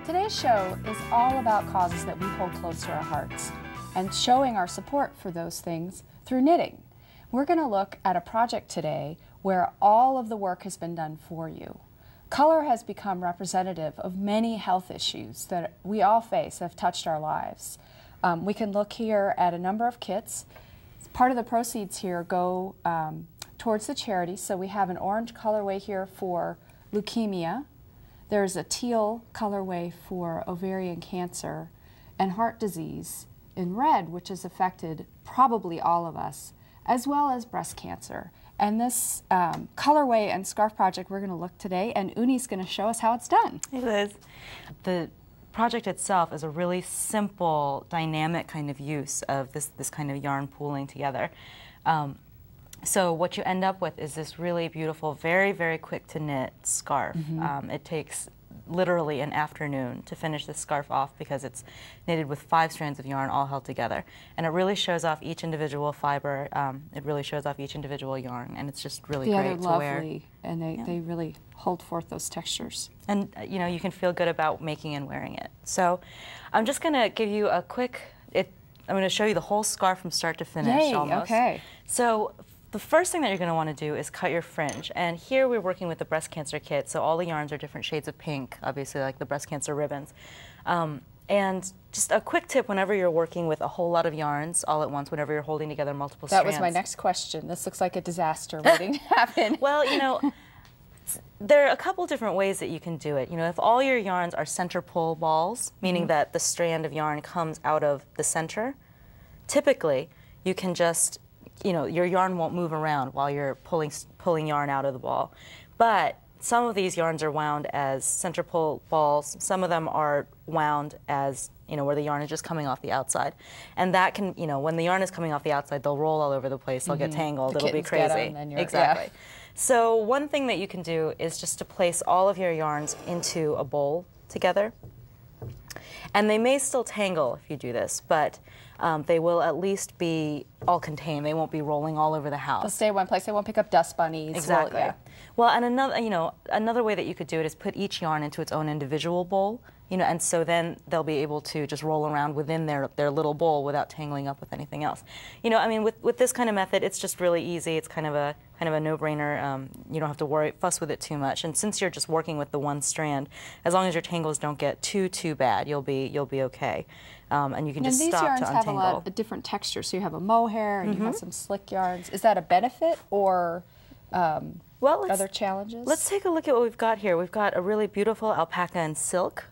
Today's show is all about causes that we hold close to our hearts and showing our support for those things through knitting. We're going to look at a project today where all of the work has been done for you. Color has become representative of many health issues that we all face, have touched our lives. We can look here at a number of kits. Part of the proceeds here go towards the charity. So we have an orange colorway here for leukemia. There's a teal colorway for ovarian cancer and heart disease in red, which has affected probably all of us, as well as breast cancer. And this colorway and scarf project we're going to look today, and Uni's going to show us how it's done. Hey Liz. The project itself is a really simple, dynamic kind of use of this kind of yarn pooling together. So what you end up with is this really beautiful, very, very quick to knit scarf. It takes literally an afternoon to finish this scarf off because it's knitted with 5 strands of yarn all held together. And it really shows off each individual fiber. It really shows off each individual yarn, and it's just really great to wear. Lovely, and they really hold forth those textures. And you know, you can feel good about making and wearing it. So I'm just going to give you a quick, I'm going to show you the whole scarf from start to finish. Yay, almost. Okay. So the first thing that you're going to want to do is cut your fringe. And here we're working with the breast cancer kit, so all the yarns are different shades of pink, obviously like the breast cancer ribbons. And just a quick tip whenever you're working with a whole lot of yarns all at once, whenever you're holding together multiple strands. That was my next question. This looks like a disaster waiting to happen. Well, you know, there are a couple different ways that you can do it. You know, if all your yarns are center pull balls, meaning that the strand of yarn comes out of the center, typically you can just, you know, your yarn won't move around while you're pulling yarn out of the ball. But some of these yarns are wound as center pull balls. Some of them are wound as, you know, where the yarn is just coming off the outside. And that can, you know, when the yarn is coming off the outside, they'll roll all over the place. They'll get tangled. It'll be crazy. Exactly. Yeah. So one thing that you can do is just to place all of your yarns into a bowl together. And they may still tangle if you do this, but they will at least be all contained. They won't be rolling all over the house. They'll stay in one place. They won't pick up dust bunnies. Exactly. Well, and another way that you could do it is put each yarn into its own individual bowl. You know, and so then they'll be able to just roll around within their little bowl without tangling up with anything else. You know, I mean, with this kind of method, it's just really easy. It's kind of a no-brainer. You don't have to fuss with it too much. And since you're just working with the one strand, as long as your tangles don't get too bad, you'll be okay. And you can just stop to untangle. These yarns have a lot of different textures. So you have a mohair and you have some slick yarns. Is that a benefit or other challenges? Let's take a look at what we've got here. We've got a really beautiful alpaca and silk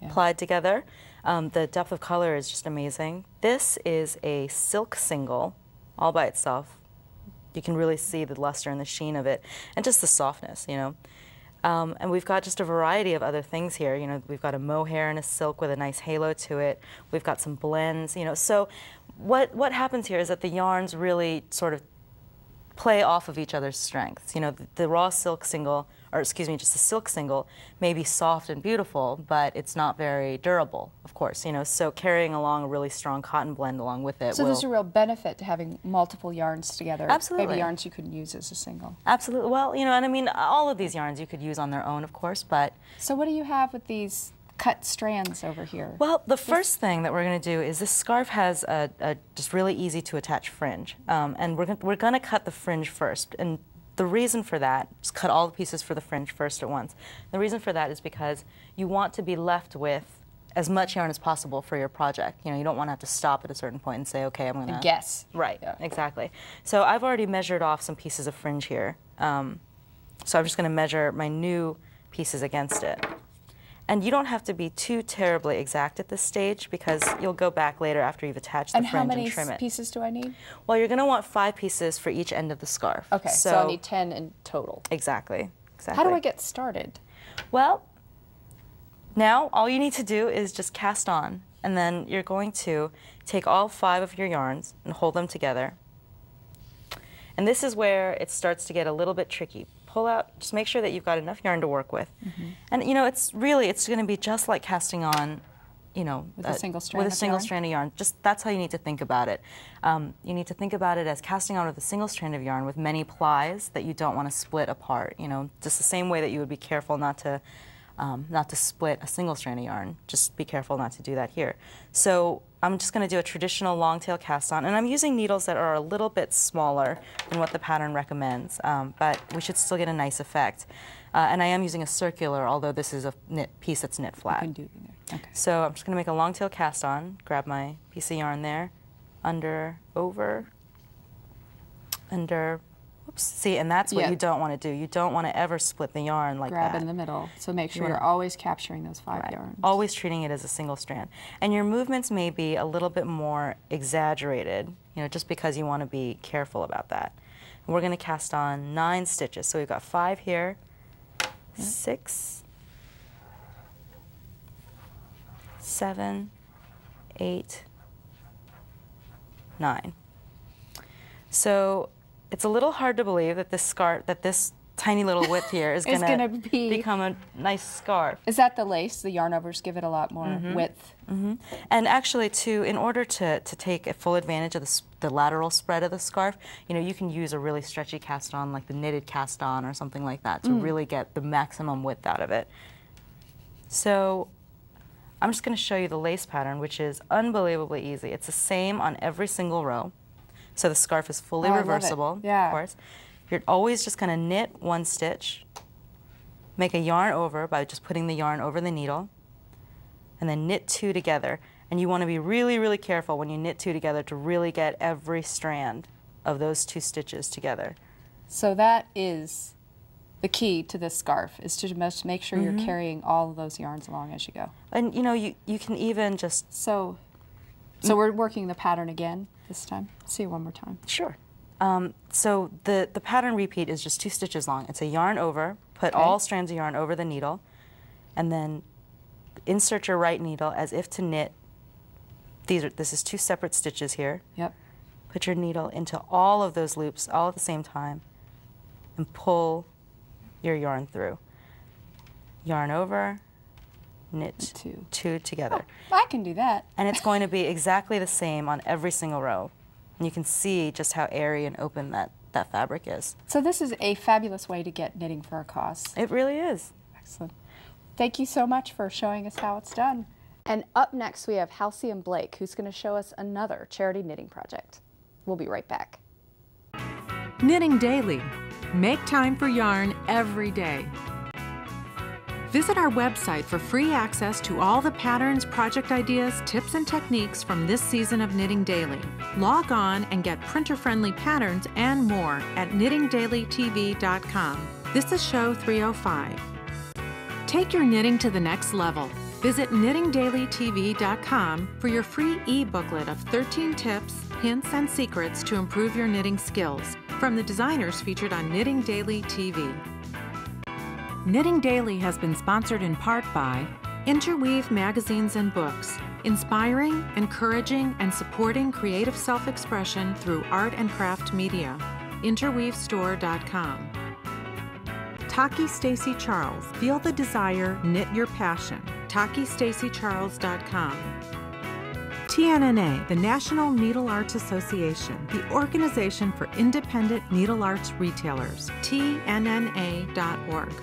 applied together. The depth of color is just amazing. This is a silk single all by itself. You can really see the luster and the sheen of it and just the softness, you know. And we've got just a variety of other things here. You know, we've got a mohair and a silk with a nice halo to it. We've got some blends, you know. So what happens here is that the yarns really sort of play off of each other's strengths. You know, the raw silk single, or excuse me, just the silk single may be soft and beautiful, but it's not very durable, of course, you know, so carrying along a really strong cotton blend along with it So there's a real benefit to having multiple yarns together. Absolutely. Maybe yarns you could use as a single. Absolutely. Well, you know, and I mean, all of these yarns you could use on their own, of course, but... So what do you have with these cut strands over here? Well, the first thing that we're going to do is this scarf has a just really easy to attach fringe, and we're going to cut the fringe first. And the reason for that, just cut all the pieces for the fringe first at once. The reason for that is because you want to be left with as much yarn as possible for your project. You know, you don't want to have to stop at a certain point and say, okay, I'm going to guess. Right. Yeah. Exactly. So I've already measured off some pieces of fringe here. So I'm just going to measure my new pieces against it. And you don't have to be too terribly exact at this stage because you'll go back later after you've attached the fringe and trim it. And how many pieces do I need? Well, you're going to want 5 pieces for each end of the scarf. Okay, so I'll need 10 in total. Exactly. How do I get started? Well, now all you need to do is just cast on, and then you're going to take all 5 of your yarns and hold them together. And this is where it starts to get a little bit tricky. Pull out, just make sure that you've got enough yarn to work with. And you know, it's going to be just like casting on, you know, with a single strand of yarn. Just that's how you need to think about it. You need to think about it as casting on with a single strand of yarn with many plies that you don't want to split apart. You know, just the same way that you would be careful not to not to split a single strand of yarn. Just be careful not to do that here. So I'm just going to do a traditional longtail cast on, and I'm using needles that are a little bit smaller than what the pattern recommends, but we should still get a nice effect. And I am using a circular, although this is a knit piece that's knit flat. You can do either. Okay. So I'm just going to make a longtail cast on, grab my piece of yarn there, under, over, under. Oops. See, and that's what you don't want to do. You don't want to ever split the yarn like that. Grab in the middle. So make sure you're always capturing those 5 yarns. Always treating it as a single strand. And your movements may be a little bit more exaggerated, just because you want to be careful about that. And we're going to cast on 9 stitches. So we've got 5 here, 6, 7, 8, 9. So it's a little hard to believe that this tiny little width here is going to become a nice scarf. Is that the lace? The yarn overs give it a lot more width. And actually, in order to take a full advantage of the lateral spread of the scarf, you can use a really stretchy cast on, like the knitted cast on or something like that, to really get the maximum width out of it. So I'm just going to show you the lace pattern, which is unbelievably easy. It's the same on every single row. So the scarf is fully reversible, of course. You're always just going to knit 1 stitch, make a yarn over by just putting the yarn over the needle, and then knit 2 together. And you want to be really, really careful when you knit 2 together to really get every strand of those 2 stitches together. So that is the key to this scarf, is to just make sure you're carrying all of those yarns along as you go. And you can even just... So we're working the pattern again this time. See it one more time. Sure. So the pattern repeat is just 2 stitches long. It's a yarn over, put all strands of yarn over the needle, and then insert your right needle as if to knit. This is 2 separate stitches here. Yep. Put your needle into all of those loops all at the same time and pull your yarn through. Yarn over, knit 2 together. Oh, I can do that. And it's going to be exactly the same on every single row. And you can see just how airy and open that fabric is. So this is a fabulous way to get knitting for a cause. It really is. Excellent. Thank you so much for showing us how it's done. And up next we have Halcyon Blake, who's going to show us another charity knitting project. We'll be right back. Knitting Daily. Make time for yarn every day. Visit our website for free access to all the patterns, project ideas, tips, and techniques from this season of Knitting Daily. Log on and get printer-friendly patterns and more at knittingdailytv.com. This is show 305. Take your knitting to the next level. Visit knittingdailytv.com for your free e-booklet of 13 tips, hints, and secrets to improve your knitting skills from the designers featured on Knitting Daily TV. Knitting Daily has been sponsored in part by Interweave magazines and books, inspiring, encouraging, and supporting creative self-expression through art and craft media. Interweavestore.com. Taki Stacy Charles. Feel the desire, knit your passion. TakiStacyCharles.com. TNNA, the National Needle Arts Association, the organization for independent needle arts retailers. TNNA.org.